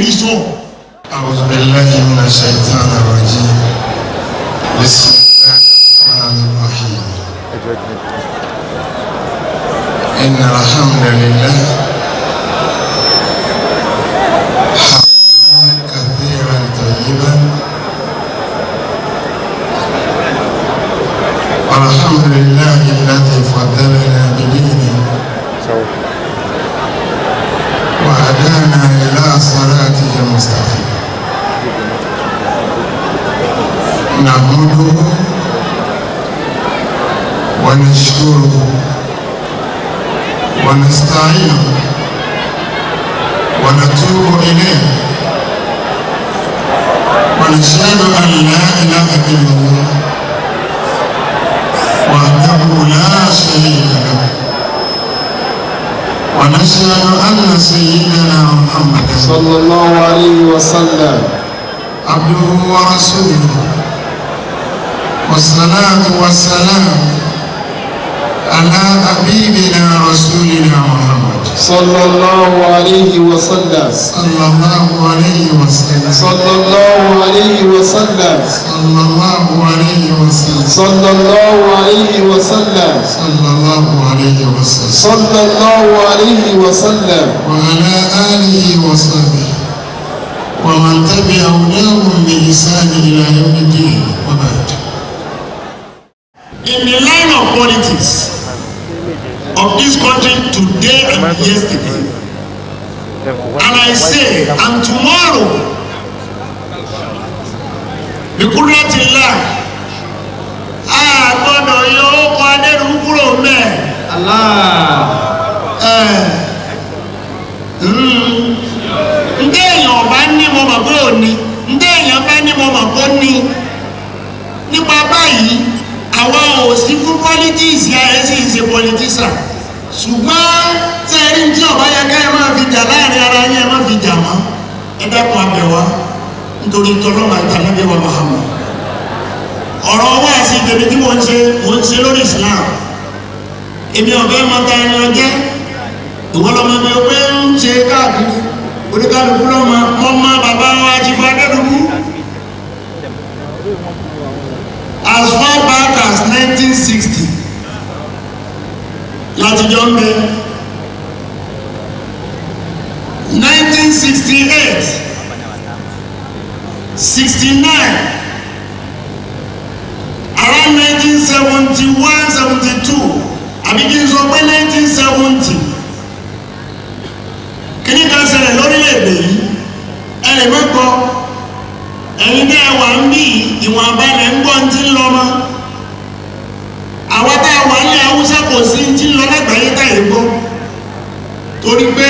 rí sọ. A'udhu billahi minash shaitanir rajim. Bismillahir rahmanir rahim. Innal hamdalillah hamdan kathiran tayyiban walhamdulillahi alladhi faddalana bidinihi وهدانا إلى صراطه المستقيم نحمده ونشكره ونستعينه ونتوب إليه ونشهد أن لا إله إلا الله وحده لا شريك له ونشهد أن سيدنا محمد صلى الله عليه وسلم عبده ورسوله والصلاة والسلام على حبيبنا رسولنا محمد صلى الله عليه وسلم صلى الله عليه وسلم صلى الله عليه وسلم صلى الله عليه وسلم صلى الله عليه وسلم صلى الله عليه وسلم صلى الله عليه وسلم وعلى آله وصحبه ومن تبع هداهم بإحسان إلى يوم الدين وبعد. In the line of politics of this country today and yesterday, and I say, and tomorrow, the Qudratillah, gbọ́dọ̀ yọ ọkọ̀ adẹ́rù kúrò mẹ́. Ǹdẹ́ èèyàn bá ní mo mọ̀ pé ò ní, ǹdẹ́ èèyàn bá ní mo mọ̀ pé ó ní. Nípa báyìí, àwa ò sí fún politics ya ẹ sì ń ṣe politician. Ṣùgbọ́n tẹ́rí tí ọ̀bá yẹ ká ẹ máa fi jà láàrin ara yín ẹ má fi jà mọ́. Ẹ dákun abẹ̀ wá nítorí tọ́lọ́mà ìtànẹ́bí wa Muhammad. Ọ̀rọ̀ wá sí ìdèmí tí mo ń ṣe lórí Islam. Èmi ọ̀bẹ mọ́ta ẹni ọjẹ́ ìwọ́lọ́mọ bí o pé ń ṣe káàkiri oníkálukú lọ́mọ ọmọ bàbá wa ti fa dẹ́dùkú. As far back as 1960 láti jọ ń bẹ 1968 69 around 1971 72 àbí kí n sọ pé 1970 kíní kan ṣẹlẹ̀ lórílẹ̀-èdè yìí ẹ̀rẹ̀ mẹ́kọ ẹ̀yin tẹ́ ẹ wà ń bí ìwọ̀n abalẹ̀ ń gbọ́ ti ń lọ mọ́ àwọn tá a wà ní Haúsá kò sí ti ń lọ lágbàáyé táyé gbọ́ torí pé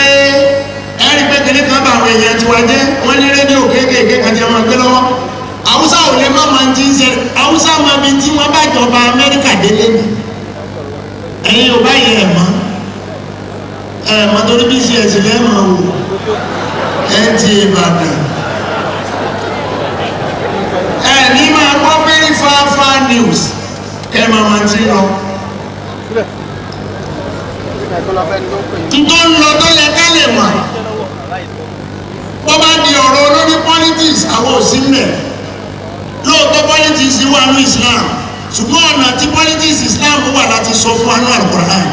ẹ̀rí pé kíní kan bá àwọn èèyàn tiwa jẹ́ wọ́n ní rédíò kéékèèké kan tí a máa gbé lọ́wọ́ Haúsá ò lè má máa ti ń ṣẹlẹ̀ Haúsá máa bí tí wọ́n bá jọba Amẹ́ríkà délé ni ẹ̀yin ò bá yẹ ẹ̀ mọ́ torí bí ṣe ẹ̀sìn lẹ́mọ̀ wò ẹ̀ ti Ìbàdàn ẹ̀ ní máa gbọ́ very far news ẹ̀ máa ti lọ tó ń lọ tó yẹ ká lè mọ̀ bó bá di ọ̀rọ̀ olórí politics àwọn òsì mẹ́ lóòótọ́ politics wà ní Islam ṣùgbọ́n ọ̀nà tí politics Islam wà láti sọ fún anú Al-Qur'an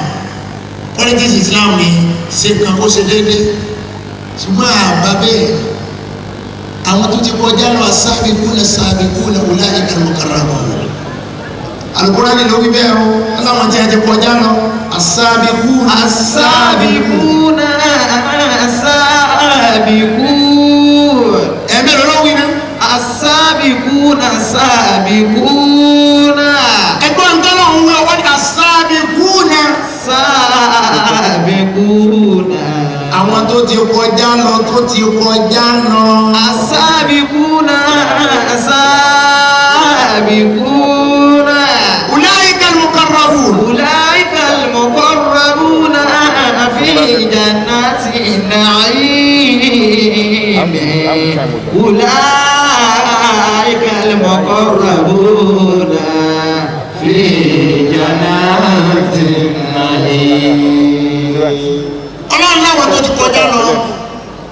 politics Islam ni ṣe nǹkan kó ṣe déédéé ṣùgbọ́n àbá bẹ́ẹ̀ àwọn tó ti kọjá lọ as-sabiquna ulaika al-muqarrabun Al-Qur'an ni ló wí bẹ́ẹ̀ o aláwọn tí a ti kọjá lọ as-sabiquna ẹ̀mí ló wí náà as-sabiquna ẹgbọ́n tó lọ́wọ́ wí ọwọ́ ni as-sabiquna àwọn tó ti kọjá lọ as-sabiquna ulaika al-muqarrabun fi jannatin na'im ulaika al-muqarrabun fi jannatin na'im. Ọlọ́run láwọn tó ti kọjá lọ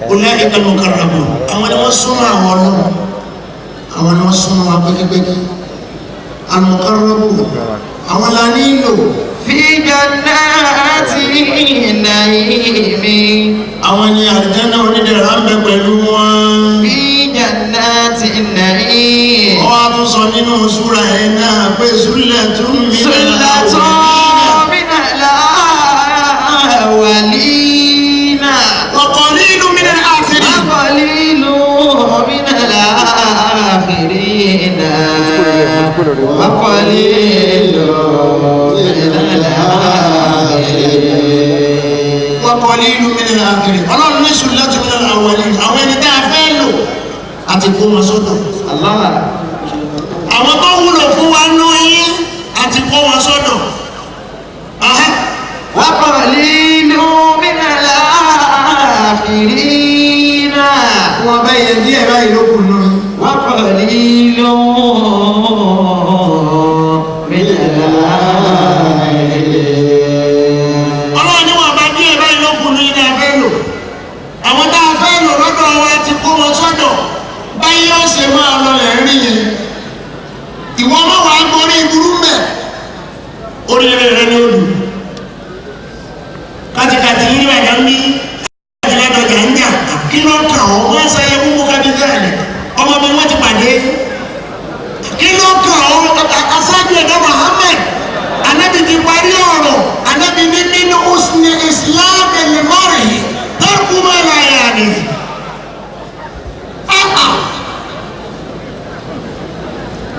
ulaika al-muqarrabun àwọn ni wọ́n súnmọ́ àwọn ọlọ́run àwọn ni wọ́n súnmọ́ wa pẹ́kípẹ́kí al-muqarrabun àwọn la nílò fi jannati naimi àwọn ni àlùjánnà onídẹ̀ra ń bẹ pẹ̀lú wọn fi jannati naimi wọ́n á tún sọ nínú súra ẹ̀ náà pé sullatun minal awwalina wa qalilun minal akhirin wa qalilun minal akhirina wa qalilun minal akhirin wa qalilun minal akhirin ọlọ́run ní sullatun minal awwalin àwọn ẹni tá a fẹ́ lò àti kó wọn sọ́dọ̀ Allah àwọn tó wúlò fún wa nú yín àti kó wọn sọ́dọ̀ wa qalilun minal akhirina wọn bá yẹ díẹ̀ báyìí ló kù nú yín wa qalilun minal akhirin ọlọ́run ní wọn bá díẹ̀ báyìí ló kù nú yín náà fẹ́ lò àwọn tá a fẹ́ lò lọ́dọ̀ wa ti kó wọn sọ́dọ̀ báyìí ó ṣe máa lọ lẹ̀ rí yẹn ìwọ máa wà á gbọ́rí ìdúró mẹ́ oríire rẹ ní olù kàtìkàtì yìí wà dá mí àjẹlẹ́dọ̀jà ń jà kí ló kà ọ́ wọ́n ṣayẹ gbogbo kábíyèsí rẹ̀ ọmọ mi wọ́n ti pàdé kí ló kà ọ́ aṣáájú ẹ̀dá Muhammad anabi ti parí ọ̀rọ̀ anabi ní nínú usni islam al-mar'i tarku ma la ya'ni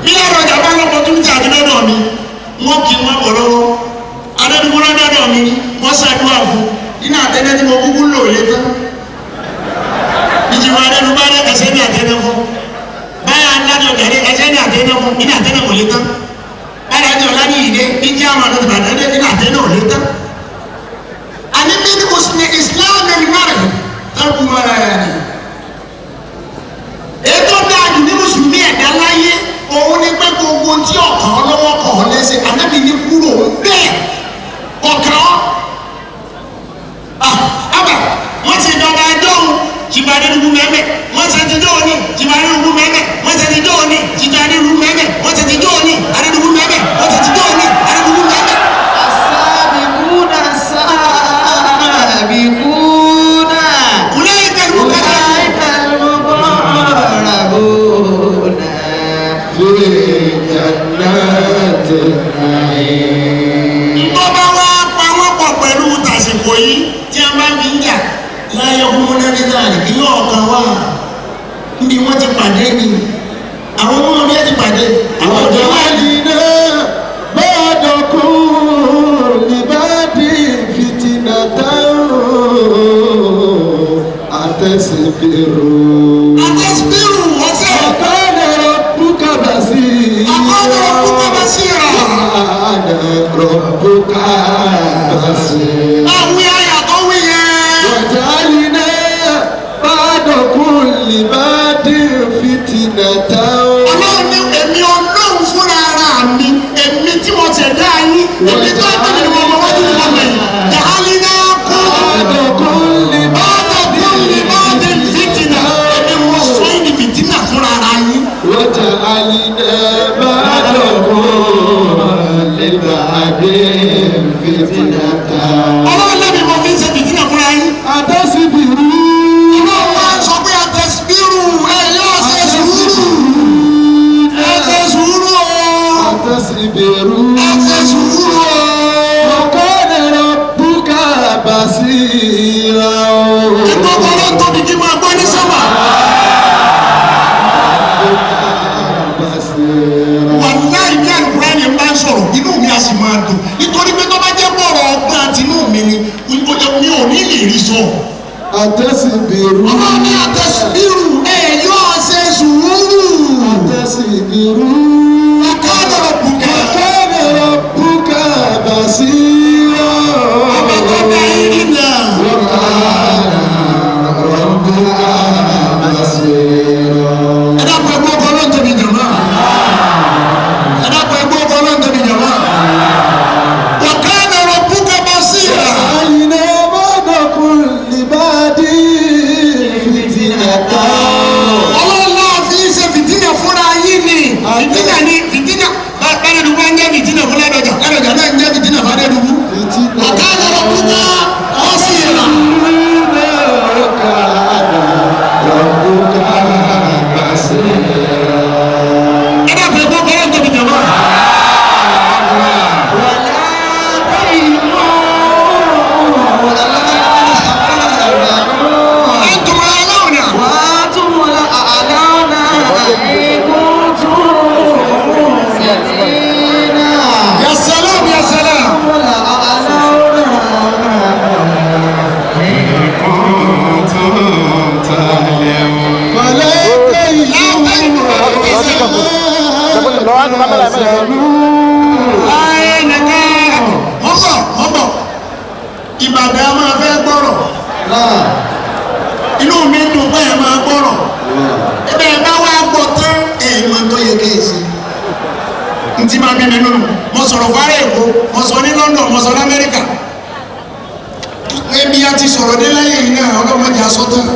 bí ọ̀rọ̀ ìjàmbá lọ́pọ̀ tó ń jà jù lọ́dọ̀ mi wọ́n kì í wọ́n bọ̀ lọ́wọ́ adẹ́dúgbọ́n lọ́dọ̀ mi wọ́n ṣàdúrà fún nínú àtẹ́lẹ́ tí mo kúkú lò lé tán ìjìnwá adẹ́dúgbọ́n rẹ̀ ẹsẹ̀ ní àtẹ́lẹ́ fún báyà ńlájọ gàrí ẹsẹ̀ ní àtẹ́lẹ́ fún nínú àtẹ́lẹ́ kò lé tán báyà ní ọ̀la ní ìdè ní jẹ́ àwọn àdọ́tí bàtẹ́ nínú àtẹ́lẹ́ ò lé tán. àní bí ní mùsùlùmí islam ẹ̀ márùn tẹ́kù mọ́ra ẹ̀ ní. ètò dáàbò ní mùsùlùmí ẹ̀dá láyé òun ní pé gbogbo tí ọ̀kan lọ́wọ́ kàn ọ́ lẹ́sẹ̀ ànábì ní kúrò bẹ́ẹ̀ ọ̀kan àbà wọ́n ti dọ̀bà dọ́hùn jìbàdí rúgbù mẹ́mẹ́ wọ́n ti ti dọ́ọ̀ ní jìbàdí rúgbù mẹ́mẹ́ wọ́n ti ti dọ́ọ̀ ní jìbàdí rúgbù mẹ́mẹ́ wọ́n ti ti dọ́ọ̀ ní àdéhùn mẹ́mẹ́ wọ́n ti ti dọ́ọ̀ ní àdéhùn mẹ́mẹ́. as-sabiquna as-sabiquna ulaika al-muqarrabuna fi jannatin na'im bọ́bá wá pa wọ́n pọ̀ pẹ̀lú tàṣìkò yìí tí a bá ń fi ń jà láyé ọkùnrin náà náà ìlú ọ̀kan wà níbi wọ́n ti pàdé ni àwọn ọmọ mi ti pàdé àwọn ọ̀dọ́ wà ní. àtẹ̀síbírù wọ́n sẹ́ Akọ́dọ̀ rabbuka basira. akọ́dọ̀ ọkùnrin bàbá sí ra. Rabbuka basira. àwọn ayàtọ̀ wí yẹn. Waj'alna ba'da kulli ba'din fitnatan. ọlọ́run ní èmi ọlọ́run fúnra ara mi èmi tí mo tẹ̀ dá yín èmi tó ẹgbẹ́ mi ni mo mọ wájú mi mọ̀ mẹ́yìn. jàhálí náà kú. Ba'da kulli bàtà kúlì bàtà fìtínà èmi mo sọ yín ní fìtínà fúnra ara yín. waj'alna ba'da kulli ba'din fitnatan. ọlọ́run lẹ́mi mo fi ń ṣe fìtínà fúnra yín. Atasibiru. ọlọ́run wá sọ pé àtẹ̀síbírù ẹ̀ yóò ṣe sùúrù. ẹ ṣe sùúrù o. Atasibiru. ẹ ṣe sùúrù o. Wakana rabbuka basira. ẹgbẹ́ ọlọ́run tóbi kí n máa gbọ́ ní sọ́mà. Basira. wàláì bí àlùkùránì ń bá ń sọ̀rọ̀ inú mi a sì máa dùn nítorí pé tó bá jẹ́ bọ̀rọ̀ ọgbọ́n àti inú mi ni mi ò ní lè rí sọ. Atasibiru. ọlọ́run ní àtẹ̀síbírù ẹ̀ yóò ṣe sùúrù. Atasibiru. wakana rabbuka. Wakana rabbuka basira. àbẹ̀tọ̀dá yìí nà. Rabbuka basira. ẹ dákun ẹgbẹ́ ọkọ ọlọ́run tóbi jàmá. ẹ dákun ẹgbẹ́ ọkọ ọlọ́run tóbi jàmá. wakana rabbuka basira. Waj'alna ba'da kulli ba'din fìtínà ní fìtínà báyìí dùgbò ń jẹ́ fìtínà fún Ládọjà Ládọjà náà ń jẹ́ fìtínà fún Adédùgbò. ọ̀gá àgbàdo kúta ó sì rà. ẹ bá fẹ́ gbọ́ kọ́lá tóbi jọ̀bọ́. Ìbàdàn a máa fẹ́ gbọ́rọ̀ inú mi dùn pé ẹ máa gbọ́rọ̀ ebe ẹ bá wá gbọ́ tán èèmọ̀ tó yẹ kéèsì ntí máa bí mi nínú mo sọ̀rọ̀ fárá Èkó mo sọ ní London mo sọ ní Amẹ́ríkà ebi a ti sọ̀rọ̀ dé lẹ́yìn yìí náà ọlọ́mọdé asọ́tàn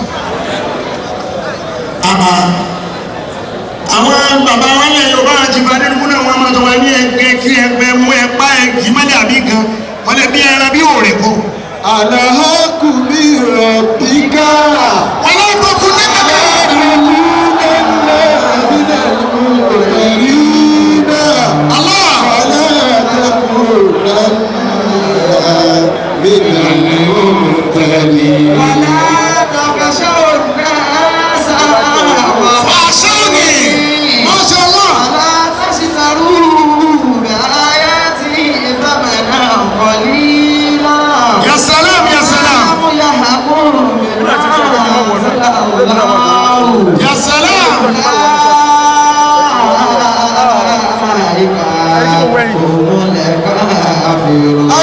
àwọn bàbá wọn lẹ Yorùbá àti Adédùgbò náà wọn máa tọ́ wọn ní ẹgbẹ́ kí ẹgbẹ́ mú ẹ pa ẹ kì í má dàbí gan wọn lẹ bí ẹran bí òòrè kọ. Alahaku bi rabbika. wọn lọ tó kú ní bàbá. يا سلام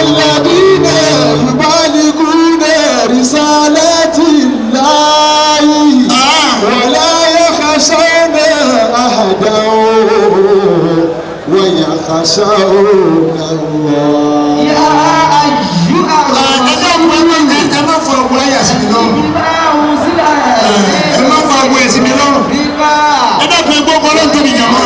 الذين يبلغون رسالات الله ولا يخشون أحدا ويخشون الله يا أيها ẹ má fa agbo ẹ̀sìn mi lọ́rùn ẹ dàpọ̀ ẹgbẹ́ ọkọ ló ń tóbi jàmọ́.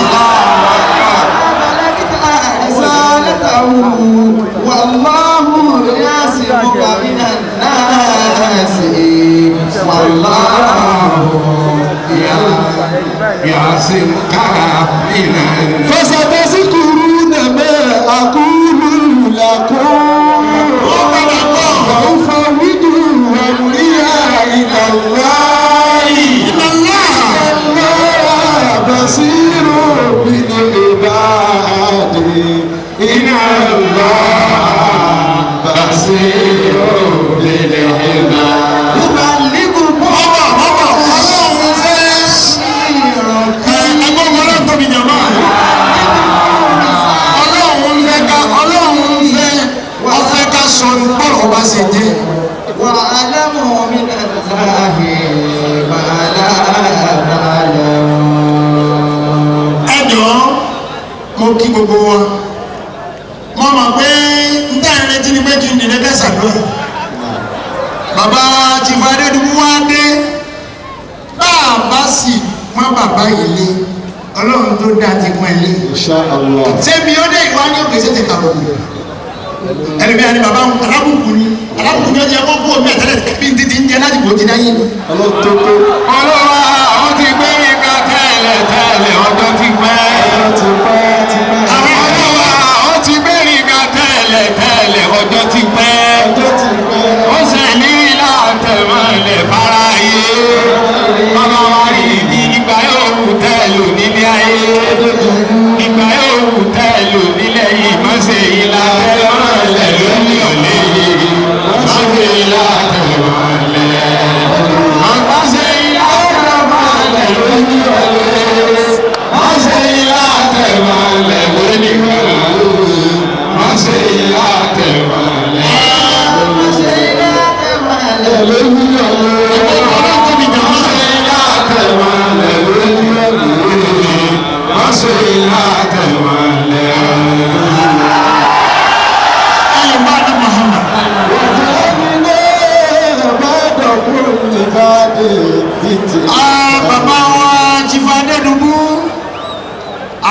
فستذكرون ما أقول لكم وأفوض أمري إلى الله بصير بالعباد إن الله بصير بالعباد يبلغكم وأعلموا من الله ما لا تعلمون. ẹ jọ̀ọ́ mo kí gbogbo wa mo mọ̀ pé n tẹ́ ẹ retí ni pé kí n dìde bẹ́ẹ̀ ṣàdúrà bàbá ti fa Adédùgbò wá dé bá a bá sì mọ́ bàbá yìí lé Ọlọ́run tó dá ti pọ́n ẹ lé. Insha Allah. sẹ́mi ó dé ìwà ní òkè ṣètè kàbọ̀kù ẹni bí i bàbá alábùkù ni ọjà wọn kú omi àtẹlẹ bí n títí ń jẹ láti bò jí dáyé. ọlọ́tọ́tọ́. Olúwa ó ti gbé nǹkan tẹ́lẹ̀ tẹ́lẹ̀ ọjọ́ ti pẹ́. Olúwa ó ti gbé nǹkan tẹ́lẹ̀ tẹ́lẹ̀ ọjọ́ ti pẹ́. Ó ṣèlérí látẹ̀mọ́lẹ̀ fáráyé. Bàbá wa rí ìgbà yóò wù tẹ́lù nílé ayé. Ìgbà yóò wù tẹ́lù nílẹ̀ yìí mọ́sẹ̀ yìí látẹ̀mọ́lẹ̀ lónìí ọ̀lẹ́ yìí. Mọ́sẹ̀ yìí látẹ̀mọ́lẹ̀.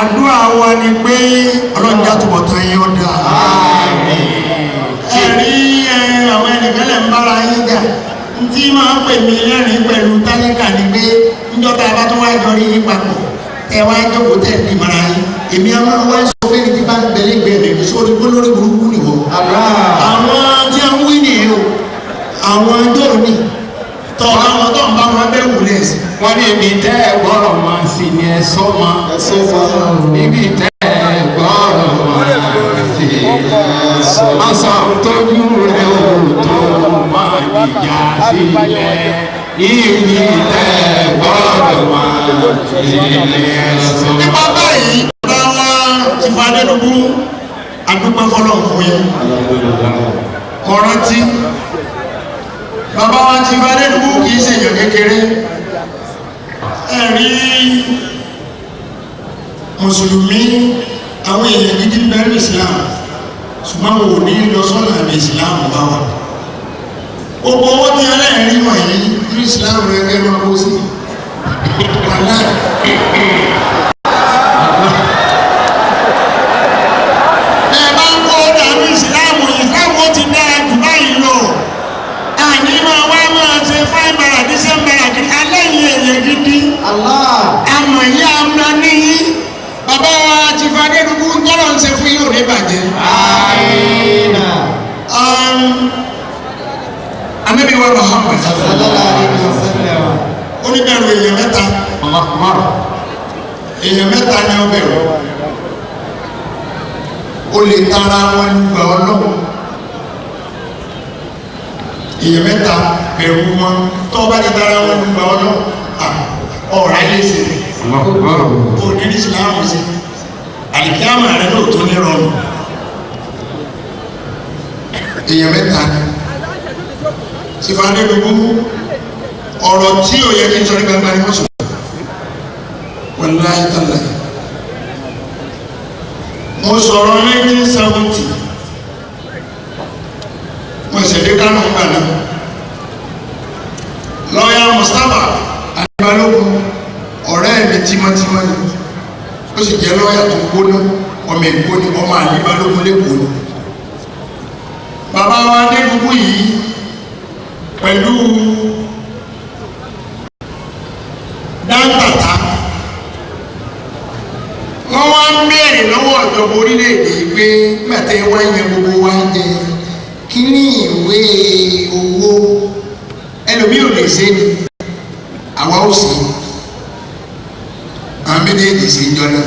àdúrà wa ni pé ọlọ́njà túbọ̀ tán yín ó dà. ẹ̀rí àwọn ẹnìkẹ́lẹ̀ ń bára yín jà tí máa ń pè mí lẹ́rìn pẹ̀lú tálíkà ni pé níjọ́ta bá tó wá jọrí yín papọ̀ ẹ wá jókòó tẹ̀ ní ìmọ̀ra yín èmi á máa wá sọ fẹ́ni tí bá ń bẹ̀lẹ́ gbẹ̀rẹ̀ ní sórí gbólórí burúkú nìwọ. àwọn tí a ń wí nìyẹn o àwọn ọjọ́ òní tọ́ àwọn tó ń bá wọn bẹ́ẹ̀ wù lẹ́sìn. wọ́n ní ibi tẹ́ ẹ gbọ́rọ̀ máa sì ní ẹ sọ ma. ibi tẹ́ ẹ gbọ́rọ̀ máa sì ní ẹ sọ ma. aṣọ tójú rẹ̀ ò tó máa dìjà sílẹ̀. ibi tẹ́ ẹ gbọ́rọ̀ máa sì ní ẹ sọ ma. nípa báyìí báwọn ti fa Adédùbú adúpẹ́ fọlọ́ fún yín. kọ́rántí bàbá wa ti fa Adédùbú kì í ṣe èèyàn kékeré. ẹ̀rí mùsùlùmí àwọn èèyàn gidi bẹ̀rù Islam ṣùgbọ́n wò ní lọ sọ́nà àmì Islam bá wà. gbogbo owó tí ẹlẹ́rìí wọ̀nyí ní Islam rẹ̀ kẹ́ máa kó sí. ẹ bá ń kó dàbí Islam ó ti dára jù báyìí lọ. àní máa wá máa ṣe fáìbàrà dísẹ́mbàrà kí alẹ́yìn èèyàn gidi. àmọ̀ yí àmà níyí bàbá wa ti fa Adédùbú tọ́lọ̀ ń ṣe fún yóò ní bàjẹ́. Ànábì wa Muhammad ó ní bẹ̀rù èèyàn mẹ́ta. èèyàn mẹ́ta ni ó bẹ̀rù. ó lè tara wọn nígbà ọlọ́run. èèyàn mẹ́ta bẹ̀rù wọn tó bá lè tara wọn nígbà ọlọ́run ọ̀rọ̀ ayé ṣe o ní Ìsìlámù sí àlìkíyàmà rẹ náà tó ní rọrùn. èèyàn mẹ́ta ti fa Adédùbú ọ̀rọ̀ tí ò yẹ kí n sọ ní gbangba ni wọ́n sọ wàláhì tàláhì. mo sọ̀rọ̀ 1970 mo ṣẹ̀dé Kánò gbà náà lọ́ọ̀yà Mustapha Adébálógun ọ̀rẹ́ mi tímọ́tímọ́ ni ó sì jẹ́ lọ́ọ̀yà tó gbóná ọmọ Èkó ni ọmọ Adébálógun lẹ́kọ̀ọ́ ni. bàbá wa Adédùbú yìí pẹ̀lú dáńtàtà wọ́n wá ń béèrè lọ́wọ́ ìjọba orílẹ̀-èdè pé mẹ́tẹ́ wá yẹn gbogbo wa jẹ kí ní ìwé owó ẹlòmíì ò lè ṣe ni àwa ó sì àwọn méjèèjì sí ń jọ náà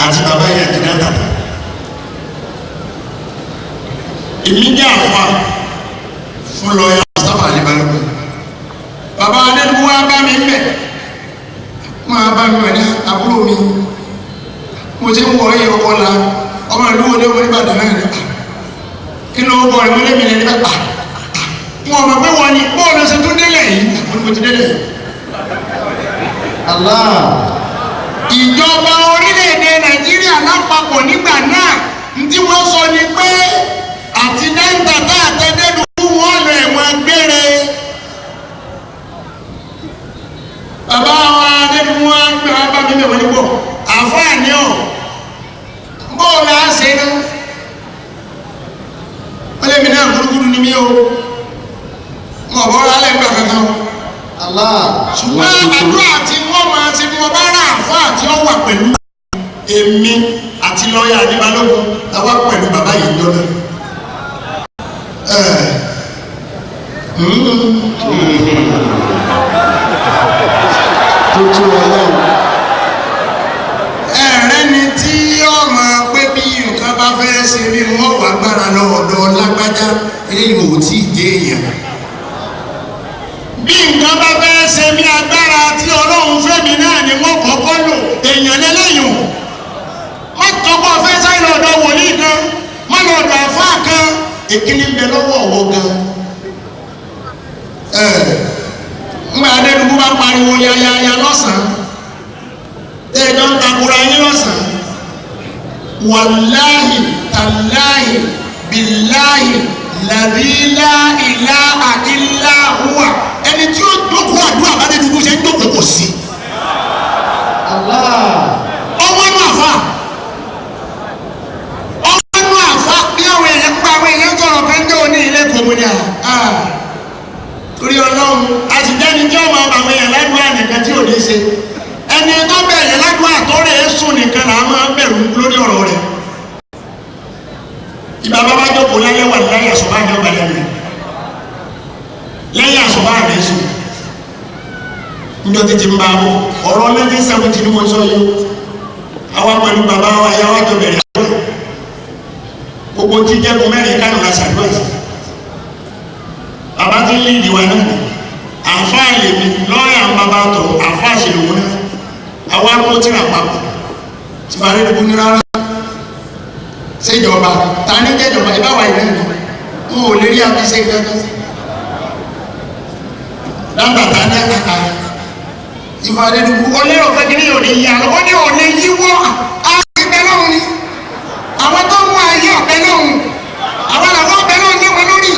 àti bàbá yẹn àti dáńtàtà. èmi jẹ́ àfa fún lọ́ọ̀yà Mustapha Adébálógun. bàbá Adédùbú wá bá mi bẹ̀ máa bá mi wẹ̀ ní àbúrò mi mo ti ń wọ ẹyẹ ọkọ la ọmọ ìlú wo ni ọmọ Ìbàdàn náà rẹ̀ kí ló bọ̀ ẹ̀ mọ́lẹ́mì lẹ́ni bá wọn mọ̀ pé wọ́n ní bọ́ọ̀lù ṣe tó délẹ̀ yìí mo ti délẹ̀ yìí. ìjọba orílẹ̀-èdè Nàìjíríà lápapọ̀ nígbà náà tí wọ́n sọ ni pé àti dáńtàtà àtẹ́dẹ́dùbú wọn lọ ẹ̀wọ̀n gbére. bàbá wa Adédùbú wọn gbé wọn bá mi bẹ̀ wọ́n ní bọ̀ àfáàní ọ̀ bọ́ọ̀lù àṣẹ náà wọ́n lé mi náà gúrúgúrú ni mí o wọn bọ́ ọ́rọ́ alẹ́ gbà kankan o. ṣùgbọ́n àdúrà tí wọ́n máa ṣe bí wọ́n bá rà àfáà tí ó wà pẹ̀lú èmi àti lọ́ọ̀yà Adébálógun àwa pẹ̀lú bàbá yìí lọ́dọ̀. ẹ̀rẹ́ ni tí ọmọ pé bí nǹkan bá fẹ́ ṣe bí wọ́n wà gbára lọ́wọ́dọ̀ lágbájá eléyìí ò tí ì dé èèyàn. bí nǹkan bá fẹ́ ṣe bí agbára tí Ọlọ́run fẹ́mi náà ni wọ́n kọ́kọ́ lò èèyàn lẹ́lẹ́yìn wọ́n tọ́kọ́ fẹ́ sáyẹn lọ́dọ̀ wòlíì kan wọ́n lọ́dọ̀ àfáà kan ìkíní ń bẹ lọ́wọ́ ọ̀wọ́ gan. ńgbà Adédùbú bá pariwo yayaya lọ́sàn-án ẹjọ́ ń takura yín lọ́sàn-án wàláhì tàláhì bìláhì làbílá ìlà àìlá hùwà ẹni tí ó jókòó àdúrà bá Adédùbú ṣe ń jókòó kò sí. ò ní ṣe ẹni tó bẹ̀rẹ̀ ládùúgbò àtọ́rẹ̀ èsùn nìkan là á máa bẹ̀rù lórí ọ̀rọ̀ rẹ̀ ìbá bàbá jókòó lálẹ́ wà lẹ́yìn àṣọ̀bá ní ọgbà lẹ́nu lẹ́yìn àṣọ̀bá rẹ̀ sùn níjọ́ títí ń bá ọ̀rọ̀ 1970 ni mo sọ yìí àwa pẹ̀lú bàbá wa yà wá tó bẹ̀rẹ̀ gbogbo tí jẹ́ kún mẹ́rin kánò la ṣàdúrà sí bàbá tí ń lé ìdíwà náà àfáà lè mi lọ́ọ̀yà ń bàbá tọ̀ àfáà ṣe lòun náà àwa kó tíra papọ̀ tí bàbá rẹ̀ dùkú ní rárá ṣèjọba ta ní jẹ́jọba ìbáwá ìrẹ́ mi wọn ò lè rí àfiṣe kankan lábàtà ní àkàkà ìfọ̀ àdẹ́dùkú ọlẹ́rọ̀ fẹ́ kí ní òní yíya ó ní òní yíwọ́ àgbẹ̀ lọ́hùn ni àwọn tó mú ayé ọ̀bẹ lọ́hùn àwọn làwọn ọ̀bẹ lọ́hùn ní wọn lórí.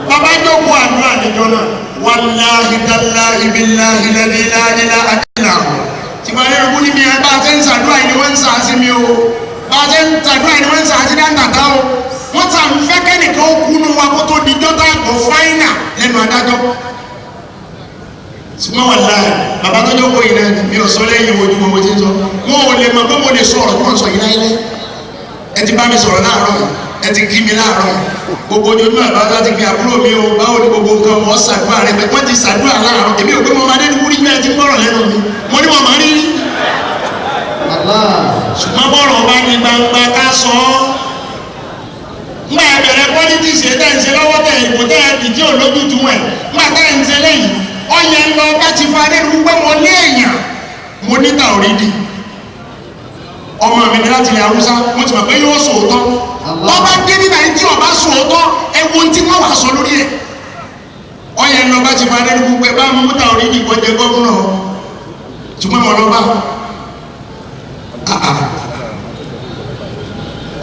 bàbá jókòó àdúrà níjọ náà wàláhi tallahi billahi la ilaha illa hu tí wọ́n lérò kú níbi ẹ̀ bá a ṣe ń ṣàdúrà yìí ni wọ́n ń ṣàṣì mi o bá a ṣe ń ṣàdúrà yìí ni wọ́n ń ṣàṣì dáńtàtà o wọ́n ta ń fẹ́ kẹ́nìkan ó kú nu wa kó tó di jọ́tà àgbọ̀ fáínà lẹ́nu adájọ́ ṣùgbọ́n wà láàyè bàbá tó jókòó yìí náà mi ò sọ lẹ́yìn ojú mo ti ń sọ wọn ò lè mọ pé mo lè sọ ọ̀rọ̀ tó ń sọ yìí láyé ẹ ti bá mi sọ̀rọ̀ láàárọ̀ ẹ ti kí mi láàárọ̀ gbogbo ojoojúmọ́ àbájá ti fi àbúrò mi o báwo ni gbogbo nǹkan mọ̀ ṣàdúrà rẹ wọ́n ti ṣàdúrà láàárọ̀ èmi ò pé mo máa dé dúkú rí bẹ́ẹ̀ ti gbọ́rọ̀ lẹ́nu mi mo ní mo máa rí rí ṣùgbọ́n bọ́rọ̀ bá ní gbangba ká sọ ọ́ nígbà ìbẹ̀rẹ̀ politics ẹ̀ tẹ̀ ń ṣe lọ́wọ́ tẹ̀ ìbò tẹ̀ ìdí olójútu ẹ̀ nígbà tẹ̀ ń ṣe lẹ́yìn ọyẹ ń lọ bá ti fa dé dúpẹ́ mo ní èèyàn mo ní tàwídì ọmọ mi ní láti ilẹ̀ Haúsá mo ti mọ̀ pé yóò sòótọ́ wọ́n bá dé nígbà tí ọba sòótọ́ ewu tí wọ́n wà sọ lórí ẹ̀ ọyẹ ń lọ bá ti fa dé dúpẹ́ bá mú tàwídì kó jẹ gọ́fúnà ṣùgbọ́n mo lọ bá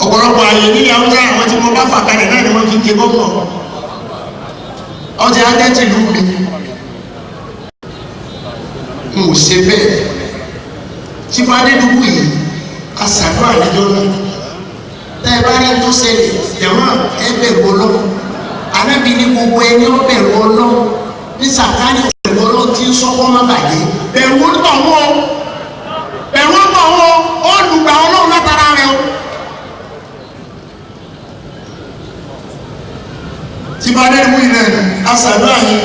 ọ̀pọ̀lọpọ̀ àyè nílẹ̀ Haúsá àwọn tí mo bá fà kalẹ̀ náà ni wọ́n fi jẹ gọ́fúnà ọjà adẹ́tìlú mi n ò ṣe bẹ́ẹ̀ tí fadé dúkú yìí aṣàdúrà níjọ́ náà tẹ́ ẹ bá rí tó ṣẹlẹ̀ jẹ̀mọ́ ẹ bẹ̀rù Ọlọ́run Ànábì ní gbogbo ẹni ó bẹ̀rù Ọlọ́run ní sàkáàní bẹ̀rù Ọlọ́run tí ń sọ́kọ́ má bàjẹ́ bẹ̀rù ń tọ̀ wọ́n bẹ̀rù ń tọ̀ wọ́n ó lùgbà Ọlọ́run látara rẹ̀ o. tí fadé dúkú yìí náà aṣàdúrà yìí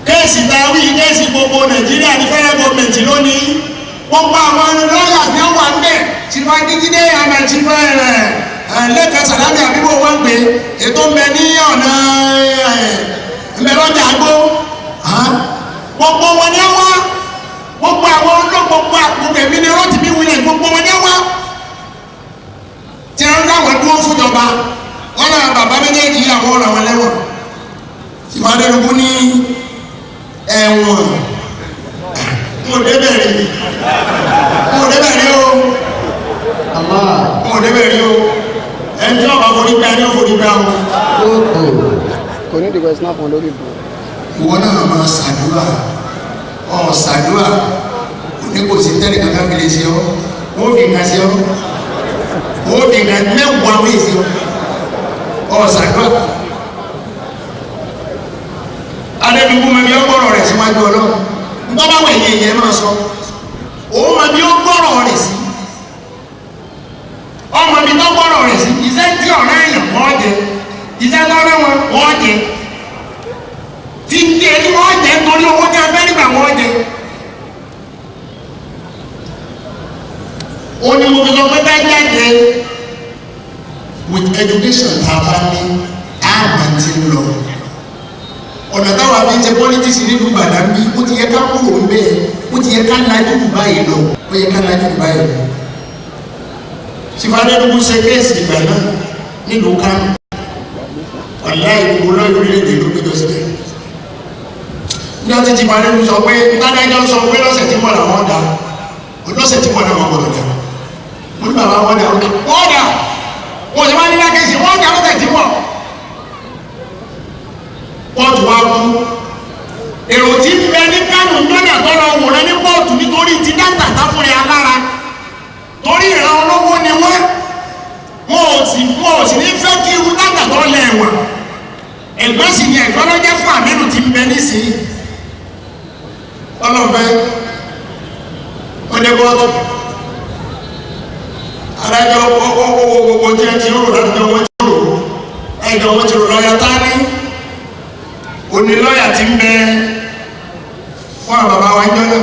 kéèsì tàwí kéèsì gbogbo Nàìjíríà ní federal government lónìí gbogbo àwọn lọ́yà ní ọwà ń bẹ̀ tìfà díjídé àmà tìfà lẹ́kẹ̀ẹ́ Sàlámì àbíbò wọ́n gbé ètò ń bẹ ní ọ̀nà ìbẹ̀lọ́jà àgbó gbogbo wọn ní wá gbogbo àwọn olóògbogbo àgbogbo èmi ní rọ́ọ̀tì bí wílẹ̀ gbogbo wọn ní wá tí wọ́n dáwọn dúró fúnjọba wọn náà bàbá méjèèjì àwọn ọ̀rọ̀ wọn lẹ́wọ̀n ìfọdẹ́rùkú ní ẹ̀wọ̀n mo débẹ̀rẹ̀ o ẹni tí ọba forí gbá ní òforí gbá wọn. kò ní ìdìbò ìsinmi àpọn lórí ìbò. ìwọ náà máa ṣàdúrà ṣàdúrà kò ní kò sí tẹ́lẹ̀ kankan fi lè ṣe ọ́ wọ́n fi nǹkan ṣe ọ́ wọ́n fi nǹkan mẹ́wàá wí ṣe ọ́ ṣàdúrà. adébíkú mẹ́bí ọgbọ́rọ̀ rẹ̀ síwájú Ọlọ́run bọ́bá wẹ̀ yẹ yẹ máa sọ òun mẹ́bí ọgbọ́rọ̀ rẹ̀ sí ọmọ mi tó gbọ́rọ̀ rẹ̀ sí iṣẹ́ tí ọ̀rẹ́ èèyàn wọ́n jẹ iṣẹ́ tó rẹ́ wọn wọ́n jẹ tí ń jẹ ní wọ́n jẹ torí owó tí a fẹ́ nígbà wọ́n jẹ. ó ní mo fi sọ pé bá jáde with education tá a bá ní àmà ti ń lọ ọ̀nà táwọn àfi ń ṣe politics nílùú Ìbàdàn bí ó ti yẹ ká kúrò ń bẹ́ẹ̀ ó ti yẹ ká lajú báyìí lọ ó yẹ ká lajú báyìí lọ. Sífàdẹ́dùkú ṣe kéèsì ìgbà náà nílùú Kánò ọ̀lá ìgbò lọ́yọ̀ orílẹ̀-èdè ló péjọ síbẹ̀. ní ọtí Sífàdẹ́dùkú sọ pé tádájọ́ sọ pé lọ́sẹ̀ tí mọ̀ làwọn dá lọ́sẹ̀ tí mọ̀ làwọn gbọ́dọ̀ dá mo ní bàbá wọn dá wọ́n dá wọ́n ti wá ní lákèsì wọ́n dá lọ́sẹ̀ tí mọ̀. pọ́ọ̀tù wa kú èrò tí ń bẹ ní Kánò lọ́nà tó lọ wò rẹ ní pọ́ọ̀tù nítorí ti dáńtà táfúnrẹ́ alára torí ìran olówó ni wọ́n ò sì ní fẹ́ kí irú dáńtà tó lẹ̀ wọ̀n ẹ̀gbọ́n sì ni ẹ̀gbọ́n ló jẹ́ fún Àmínú ti ń bẹ yẹn nísìnyí ọlọ́fẹ́ ọdẹ́gbọ́tù adájọ́ gbogbo tí a ti rò lájọ́ wọ́n ti rò ẹjọ́ wọ́n ti rò lọ́yà tání òní lọ́yà ti ń bẹ fún àwọn bàbá wa ń jọ́nà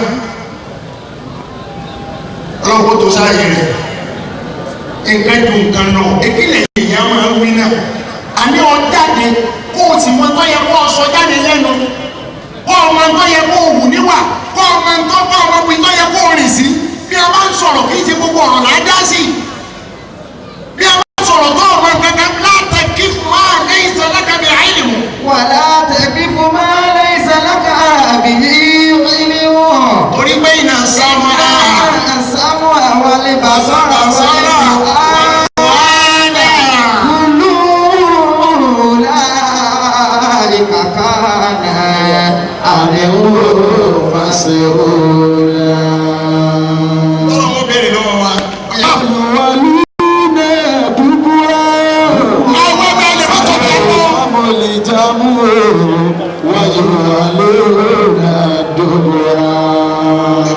ọlọ́pọ̀ tó sáyé rẹ̀ nǹkan ju nǹkan náà ìpínlẹ̀ èèyàn máa ń wí náà àní ọ jáde kó o sì mọ tó yẹ kó o sọ jáde lẹ́nu kó o mọ tó yẹ kó o hù níwà kó o mọ tó yẹ kó o rìn sí bí a bá ń sọ̀rọ̀ kì í ṣe gbogbo ọ̀rọ̀ là á dá sí bí a bá ń sọ̀rọ̀ tó ọ̀rọ̀ kankan láti kí fún wa ní ìsọ̀lẹ́kà bí àìlè mu. wà láti kí fún wa ní ìsọ̀lẹ́kà bí ìlú wọn. torí pé iná sámú àwọn lè bá sọ̀rọ̀ sọ̀rọ̀.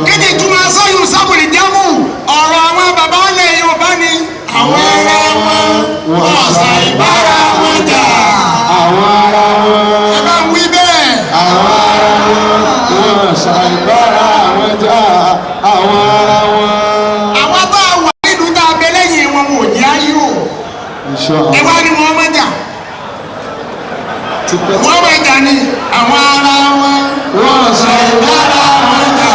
Kéde ìtumọ̀ sọ́yún sábùrì jámù ọ̀rọ̀ àwọn bàbá ọ̀lẹ̀ Yorùbá ni àwọn ará wọn wọ́n sà ìbára wọn jà. àwọn ará wọn. Ẹ bá wí bẹ́ẹ̀. àwọn ará wọn wọ́n sà ìbára wọn jà. àwọn ará wọn. Àwọn bá wà nílùú tá a bẹ lẹ́yìn wọn wò ní ayé o. Ẹ wá ní wọn mọ́jà. Wọ́n mọ́jà ni àwọn ará wọn wọ́n sà ìbára wọn jà.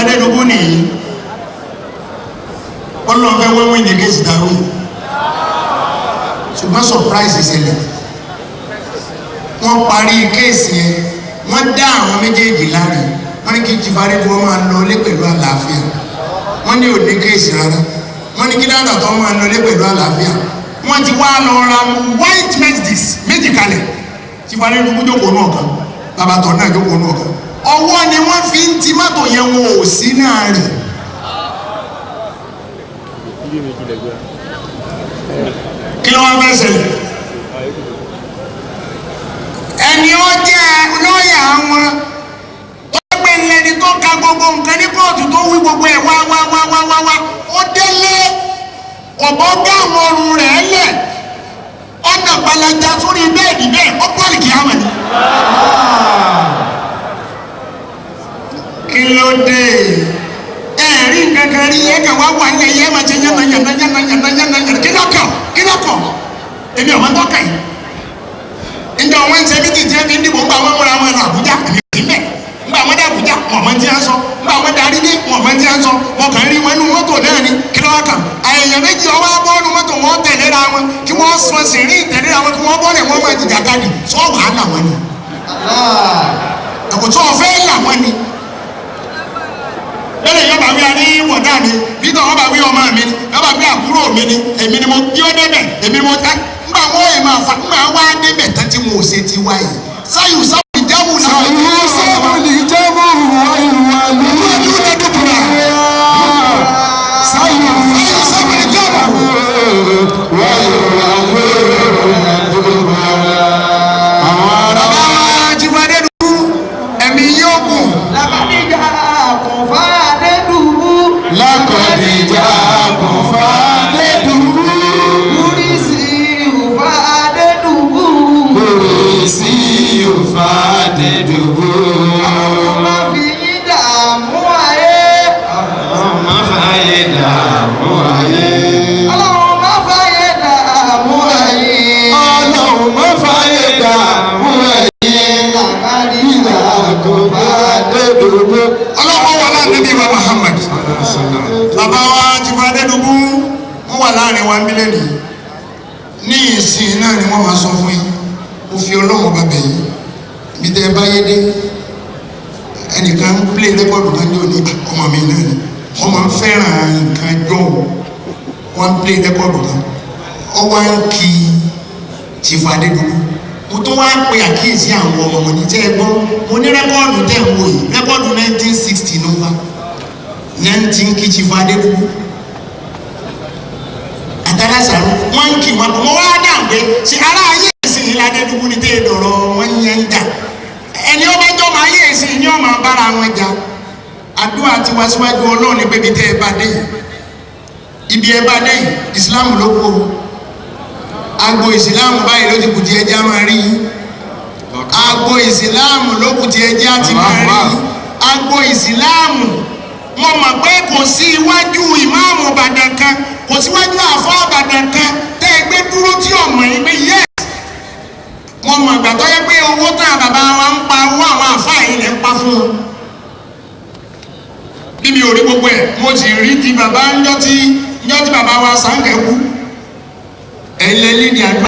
Adédùgbò nìyí ọlọ́fẹ́ wẹ́wẹ́ ní kéèsì dàrú ṣùgbọ́n surprise ìṣẹ̀lẹ̀ wọ́n parí kéèsì yẹn wọ́n dá àwọn méjèèjì láre wọ́n ní kí Chief Adédùgbò máa lọ lé pẹ̀lú àlàáfíà wọ́n ní òní kéèsì rárá wọ́n ní kí dáadáa tó máa lọ lé pẹ̀lú àlàáfíà wọ́n ti wá lọ ra white Mercedes méjì kalẹ̀ Chief Adédùgbò jókòó náà kan bàbá tọ̀ náà jókòó náà kan ọwọ́ ni wọ́n fi ń ti mọ́tò yẹn wọn ò sí náà rì. Kí ló wá fẹ́ ṣẹlẹ̀? Ẹni ó jẹ́ lọ́ọ̀yà wọn ó gbé lẹ́ni tó ka gbogbo nǹkan ní kóòtù tó wí gbogbo ẹ̀ wá ó délé ọ̀bọ gbá àwọn ọrùn rẹ̀ lẹ̀ ọ̀nà gbalaja sórí bẹ́ẹ̀dì bẹ́ẹ̀ ó pọ̀lì kí á mọ̀ ní. Kí ló dé ẹ̀rí nǹkan rí yẹ kàn wá wà ní ẹ̀yẹ́ máa ṣe yànnà kí lọ́kàn èmi ọ̀mọ́ tọ́ka yìí ǹjẹ́ ọ̀wọ́n ń ṣe bí kìí jẹ́ fi ń dìbò ńgbà wọn múra wọn lọ Àbújá èmi ò ní bẹ̀ ńgbà wọn dé Àbújá wọn mọ̀ tí a sọ ńgbà wọn darí dé wọn mọ̀ tí a sọ wọn kàn rí wọn nú mọ́tò náà ni kí lọ́kàn àyẹ̀yẹ̀ méjì ọwọ́ abọ́ọ̀nù mọ́tò wọn tẹ̀léra wọn kí wọ́n sọ sèré ìtẹ̀léra wọn kí wọ́n bọ́ọ̀lẹ̀ wọn máa jìjà káàdì sọ wàhálà wọn ni ẹ̀kọ́ ọ̀fẹ́ là wọn ni lẹ́lẹ̀ yọba wí arí wọ̀dá mi Peter ọba wí ọmọ mi ni yọba wí àbúrò mi ni èmi ni mo yọ débẹ̀ èmi ni mo ta ńgbà wọ́n èèmọ̀ àfa ńgbà wá débẹ̀ tán tí wọn ò ṣe ti wáyé sáyù sábùlì jábù náà sáyù sábùlì jábù ìwà lórí ìdúrà sáyù sábùlì jábù wáyé wáyé ìdúrà. àwọn ará wa Chief Adédùgbò ẹ̀mí yóò kù. Lákọ̀dìjà kún fàdédùgbò. Lákọ̀dìjà kún fàdédùgbò. Múrísì fàdédùgbò. Múrísì fàdédùgbò. bàbá wa ti fa Adédùbú wọ́n wà láàrin wa mílíọ̀nù ní ìsìn náà ni wọ́n máa sọ fún yín mo fi Ọlọ́run bàbá yìí bí tẹ́ ẹ bá yé dé ẹnìkan ń plé rẹ́kọ̀dù kan ní òní ọmọ mi náà ni wọ́n máa ń fẹ́ràn nǹkan jọ wọ́n ń plé rẹ́kọ̀dù kan ọwọ́ ń kí ti fa Adédùbú mo tún wá pe àkíyèsí àwọn ọmọ wọn ní tẹ́ ẹ gbọ́ mo ní rẹ́kọ̀dù tẹ́ ń wò yìí rẹ́kọ̀dù 1960 ló wá yanti kí ti fa Adédùbú àtàlásàrò wọn ń kí wọn mo wá dà pé ṣe ara ayé ìsìn yìí Adédùbú ní tẹ́ dọ̀rọ̀ wọn yẹn ń jà ẹni ọba jọ máa yé ìsìn ní ọmọ bára wọn jà àdúrà ti wá síwájú Ọlọ́run ní pé bí tẹ́ ẹ bá dé ibi ẹ bá dé Islam ló kó agbo Islam báyìí ló ti kù tí ẹja máa rí agbo Islam ló kù tí ẹja ti máa rí agbo Islam mo mọ̀ pé kò sí iwájú ìmáàmù Ìbàdàn kan kò síwájú àfọ́ Ìbàdàn kan tẹ́ ẹ gbé dúró tí ọmọ yìí pé yẹ́ mo mọ̀ ìgbà tó yẹ pé owó tá bàbá wa ń pa owó àwọn àfáà yìí lè ń pa fún un bí mi ò rí gbogbo ẹ̀ mo sì rí ti bàbá ńjọ́ tí bàbá wa Sànkẹ́ kú ẹ̀yin lẹ́ni ní àgbà.